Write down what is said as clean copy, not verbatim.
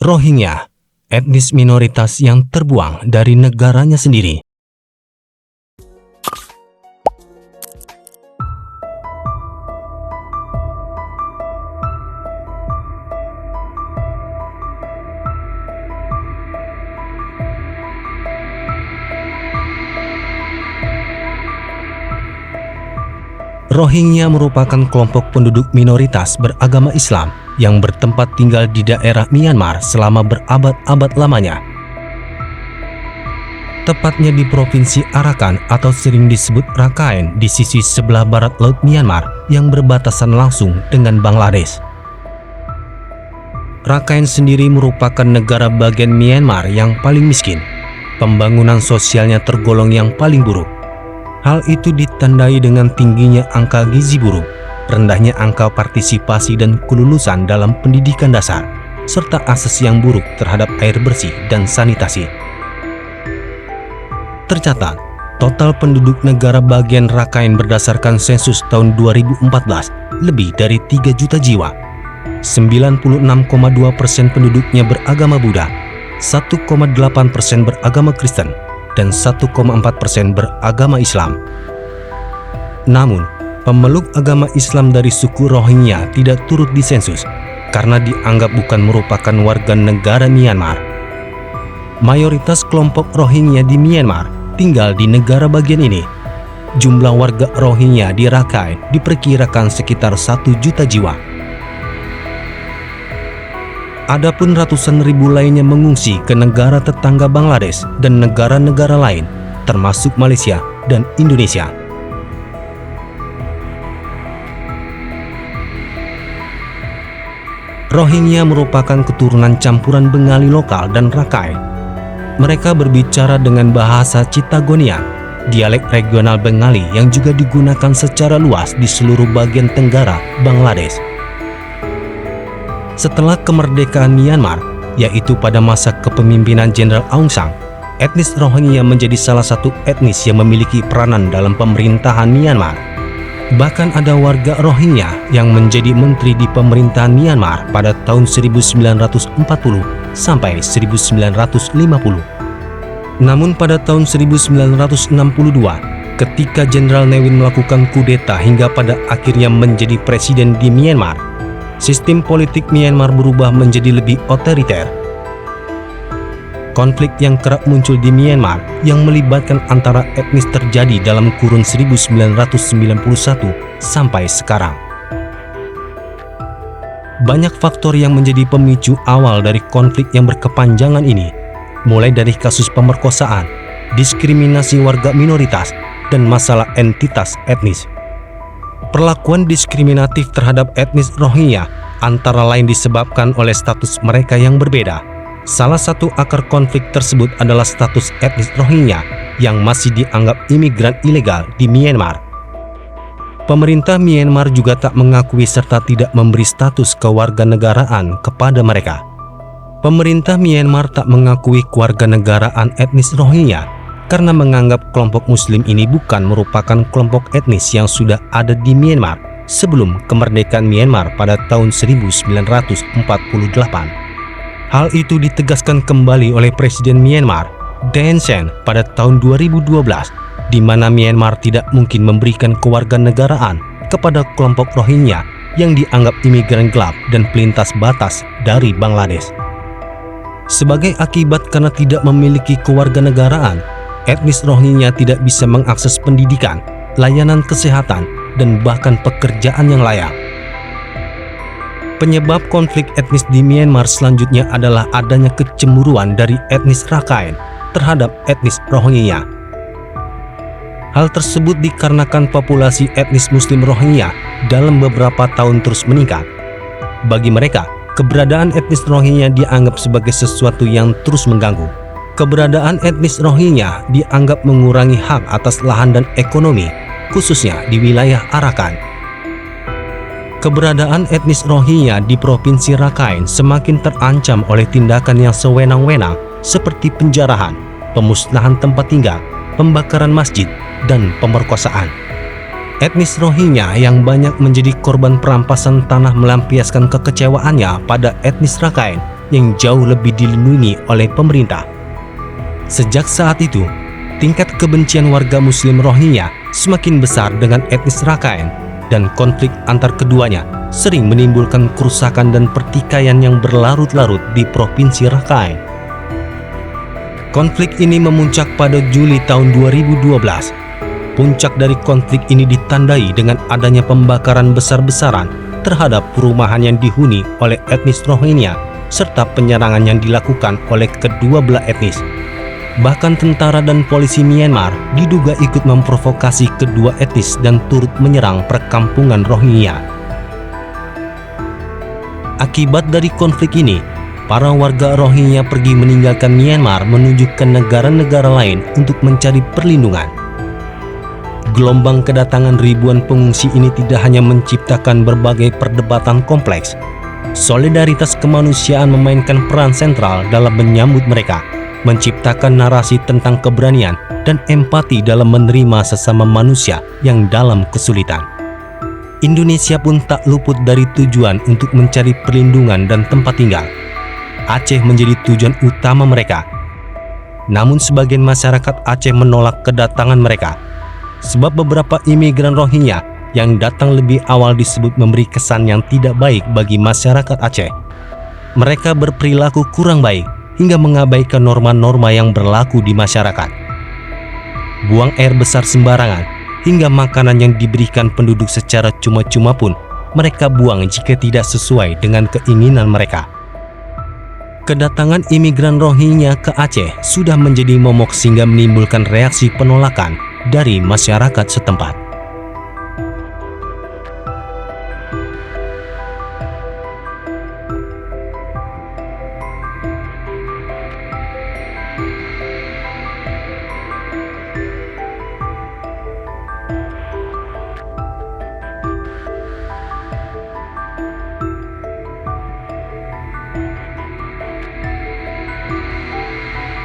Rohingya, etnis minoritas yang terbuang dari negaranya sendiri. Rohingya merupakan kelompok penduduk minoritas beragama Islam yang bertempat tinggal di daerah Myanmar selama berabad-abad lamanya. Tepatnya di Provinsi Arakan atau sering disebut Rakhine di sisi sebelah barat Laut Myanmar yang berbatasan langsung dengan Bangladesh. Rakhine sendiri merupakan negara bagian Myanmar yang paling miskin. Pembangunan sosialnya tergolong yang paling buruk. Hal itu ditandai dengan tingginya angka gizi buruk, rendahnya angka partisipasi dan kelulusan dalam pendidikan dasar, serta akses yang buruk terhadap air bersih dan sanitasi. Tercatat, total penduduk negara bagian Rakhine berdasarkan sensus tahun 2014 lebih dari 3 juta jiwa. 96,2% penduduknya beragama Buddha, 1,8% beragama Kristen, dan 1,4% beragama Islam. Namun, pemeluk agama Islam dari suku Rohingya tidak turut disensus karena dianggap bukan merupakan warga negara Myanmar. Mayoritas kelompok Rohingya di Myanmar tinggal di negara bagian ini. Jumlah warga Rohingya di Rakhine diperkirakan sekitar 1 juta jiwa. Adapun ratusan ribu lainnya mengungsi ke negara tetangga Bangladesh dan negara-negara lain, termasuk Malaysia dan Indonesia. Rohingya merupakan keturunan campuran Bengali lokal dan Rakhine. Mereka berbicara dengan bahasa Chittagonian, dialek regional Bengali yang juga digunakan secara luas di seluruh bagian tenggara Bangladesh. Setelah kemerdekaan Myanmar, yaitu pada masa kepemimpinan Jenderal Aung San, etnis Rohingya menjadi salah satu etnis yang memiliki peranan dalam pemerintahan Myanmar. Bahkan ada warga Rohingya yang menjadi menteri di pemerintahan Myanmar pada tahun 1940 sampai 1950. Namun pada tahun 1962, ketika Jenderal Ne Win melakukan kudeta hingga pada akhirnya menjadi presiden di Myanmar, sistem politik Myanmar berubah menjadi lebih otoriter. Konflik yang kerap muncul di Myanmar yang melibatkan antara etnis terjadi dalam kurun 1991 sampai sekarang. Banyak faktor yang menjadi pemicu awal dari konflik yang berkepanjangan ini, mulai dari kasus pemerkosaan, diskriminasi warga minoritas, dan masalah entitas etnis. Perlakuan diskriminatif terhadap etnis Rohingya antara lain disebabkan oleh status mereka yang berbeda. Salah satu akar konflik tersebut adalah status etnis Rohingya yang masih dianggap imigran ilegal di Myanmar. Pemerintah Myanmar juga tak mengakui serta tidak memberi status kewarganegaraan kepada mereka. Pemerintah Myanmar tak mengakui kewarganegaraan etnis Rohingya karena menganggap kelompok Muslim ini bukan merupakan kelompok etnis yang sudah ada di Myanmar sebelum kemerdekaan Myanmar pada tahun 1948. Hal itu ditegaskan kembali oleh Presiden Myanmar, Thein Sein, pada tahun 2012, di mana Myanmar tidak mungkin memberikan kewarganegaraan kepada kelompok Rohingya yang dianggap imigran gelap dan pelintas batas dari Bangladesh. Sebagai akibat karena tidak memiliki kewarganegaraan, etnis Rohingya tidak bisa mengakses pendidikan, layanan kesehatan, dan bahkan pekerjaan yang layak. Penyebab konflik etnis di Myanmar selanjutnya adalah adanya kecemburuan dari etnis Rakhine terhadap etnis Rohingya. Hal tersebut dikarenakan populasi etnis Muslim Rohingya dalam beberapa tahun terus meningkat. Bagi mereka, keberadaan etnis Rohingya dianggap sebagai sesuatu yang terus mengganggu. Keberadaan etnis Rohingya dianggap mengurangi hak atas lahan dan ekonomi, khususnya di wilayah Arakan. Keberadaan etnis Rohingya di Provinsi Rakhine semakin terancam oleh tindakan yang sewenang-wenang seperti penjarahan, pemusnahan tempat tinggal, pembakaran masjid, dan pemerkosaan. Etnis Rohingya yang banyak menjadi korban perampasan tanah melampiaskan kekecewaannya pada etnis Rakhine yang jauh lebih dilindungi oleh pemerintah. Sejak saat itu, tingkat kebencian warga Muslim Rohingya semakin besar dengan etnis Rakhine, dan konflik antar keduanya sering menimbulkan kerusakan dan pertikaian yang berlarut-larut di Provinsi Rakhine. Konflik ini memuncak pada Juli tahun 2012. Puncak dari konflik ini ditandai dengan adanya pembakaran besar-besaran terhadap perumahan yang dihuni oleh etnis Rohingya serta penyerangan yang dilakukan oleh kedua belah etnis. Bahkan tentara dan polisi Myanmar diduga ikut memprovokasi kedua etnis dan turut menyerang perkampungan Rohingya. Akibat dari konflik ini, para warga Rohingya pergi meninggalkan Myanmar menuju ke negara-negara lain untuk mencari perlindungan. Gelombang kedatangan ribuan pengungsi ini tidak hanya menciptakan berbagai perdebatan kompleks. Solidaritas kemanusiaan memainkan peran sentral dalam menyambut mereka, menciptakan narasi tentang keberanian dan empati dalam menerima sesama manusia yang dalam kesulitan. Indonesia pun tak luput dari tujuan untuk mencari perlindungan dan tempat tinggal. Aceh menjadi tujuan utama mereka. Namun sebagian masyarakat Aceh menolak kedatangan mereka, sebab beberapa imigran Rohingya yang datang lebih awal disebut memberi kesan yang tidak baik bagi masyarakat Aceh. Mereka berperilaku kurang baik hingga mengabaikan norma-norma yang berlaku di masyarakat. Buang air besar sembarangan, hingga makanan yang diberikan penduduk secara cuma-cuma pun mereka buang jika tidak sesuai dengan keinginan mereka. Kedatangan imigran Rohingya ke Aceh sudah menjadi momok sehingga menimbulkan reaksi penolakan dari masyarakat setempat.